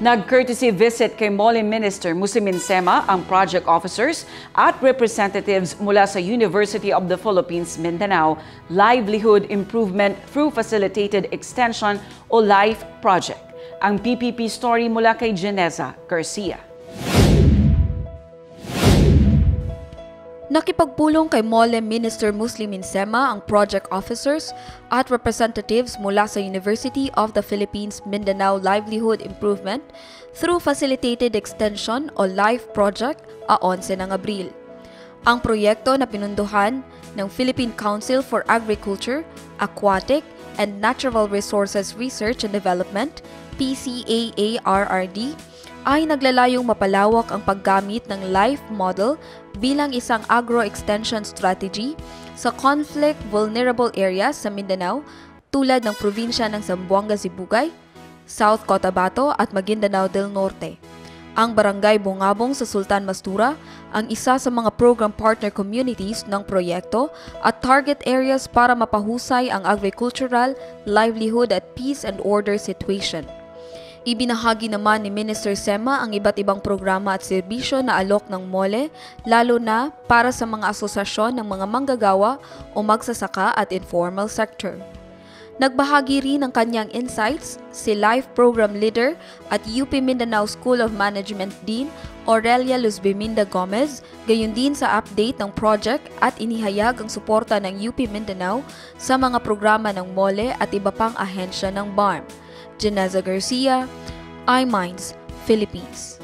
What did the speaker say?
Nag-courtesy visit kay Mole Minister Muslimin Sema ang project officers at representatives mula sa University of the Philippines, Mindanao Livelihood Improvement through Facilitated Extension o LIFE project. Ang PPP story mula kay Geneza Garcia. Nakipagpulong kay Mole Minister Muslimin Sema ang project officers at representatives mula sa University of the Philippines Mindanao Livelihood Improvement through Facilitated Extension o LIFE project a 11 ng Abril. Ang proyekto na pinunduhan ng Philippine Council for Agriculture, Aquatic, and Natural Resources Research and Development, PCAARRD, ay naglalayong mapalawak ang paggamit ng LIFE model bilang isang agro-extension strategy sa conflict-vulnerable areas sa Mindanao tulad ng probinsya ng Zamboanga Sibugay, South Cotabato at Maguindanao del Norte. Ang Barangay Bungabong sa Sultan Mastura ang isa sa mga program partner communities ng proyekto at target areas para mapahusay ang agricultural, livelihood at peace and order situation. Ibinahagi naman ni Minister Sema ang iba't ibang programa at serbisyo na alok ng Mole, lalo na para sa mga asosasyon ng mga manggagawa o magsasaka at informal sector. Nagbahagi rin ng kanyang insights si LIFE Program Leader at UP Mindanao School of Management Dean Aurelia Luzbiminda Gomez, gayon din sa update ng project at inihayag ang suporta ng UP Mindanao sa mga programa ng Mole at iba pang ahensya ng BARM. Geneza Garcia, iMinds, Philippines.